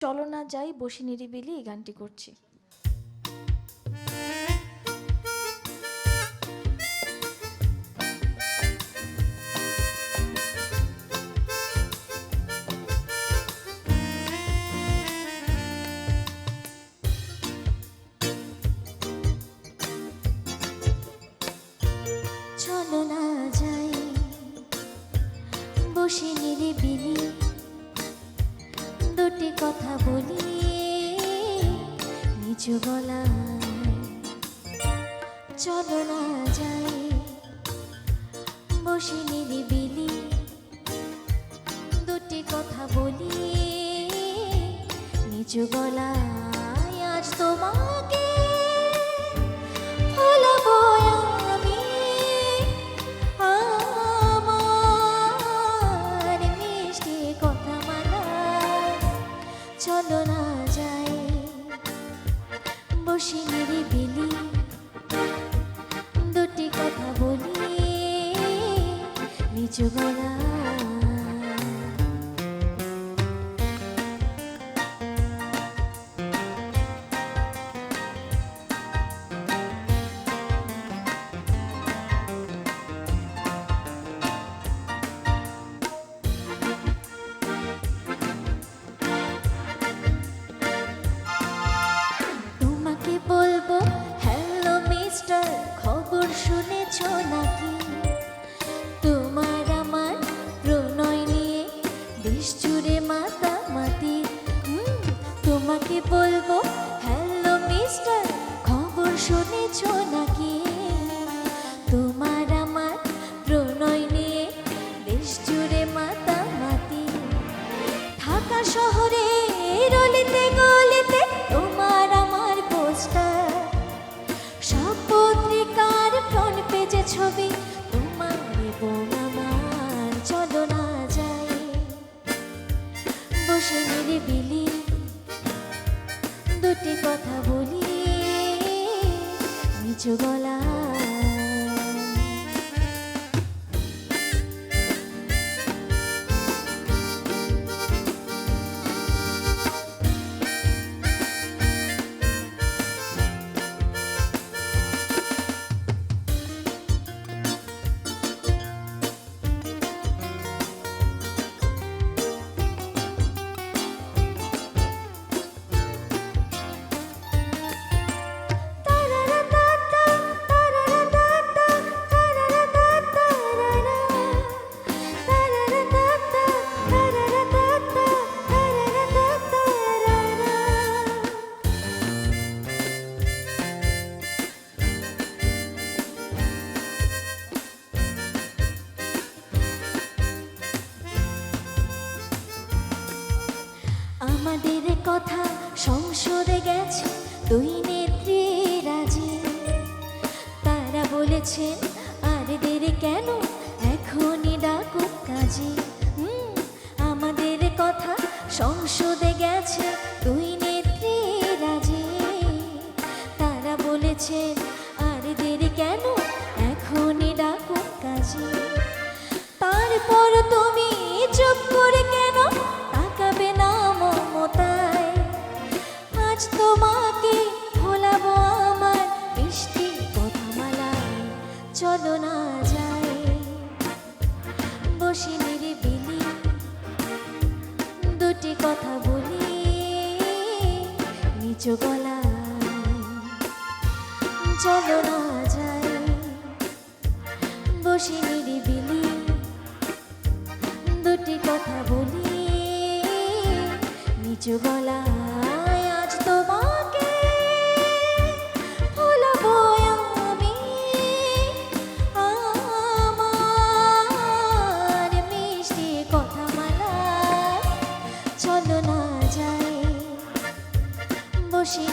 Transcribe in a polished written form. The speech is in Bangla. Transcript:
চলো না যাই বসে নিরিবিলি এই গানটি করছি। চলো না যাই বসে নিরিবিলি দুটি কথা বলি নিচু গলায়। চলো না যাই বসে নিরিবিলি দুটি কথা বলি নিচু গলায়। আজ তোমাকে ভোলাবো আমি আমার মিষ্টি কথা মালা। চলো না যাই বসে নিরিবিলি দুটি কথা বলি নিচু গলায়। বলবো হ্যালো মিস্টার, খবর শুনেছো নাকি? তোমার আমার প্রণয় নিয়ে দেশ জুড়ে মাতামাতি। তোমাকে বলবো হ্যালো মিস্টার, খবর শুনেছো নাকি? তোমার আমার প্রণয় নিয়ে দেশ জুড়ে মাতামাতি। ঢাকা শহরে রলিতে গলিতে তোমার আমার পোস্টার, সব পত্রিকার ফ্রন্ট পেজে ছবি তোমার এবং আমার। চলো না যাই বসে নিরিবিলি দুটি কথা বলি নিচু গলায়। আমাদের কথা সংসদে গেছে দুই নেত্রী রাজি। তারা বলেছেন আর দেরি কেন, এখনই ডাকুক কাজী। আমাদের কথা সংসদে গেছে দুই নেত্রী রাজি। তারা বলেছেন আর দেরি কেন, এখনই ডাকুক কাজী। তারপর তুমি চুপ করে কেন তাকাবে না মমতায়? আজ তোমাকে ভোলাবো আমার মিষ্টি কথা মালায়। চলো না যাই বসে নিরিবিলি দুটি কথা বলি নিচু গলায়। চলো না যাই বসে নিরিবিলি দুটি কথা বলি নিচু গলায়। আজ তোমাকে ভোলাবো আমি আমার মিষ্টি কথা মালা। চলো না যাই বসে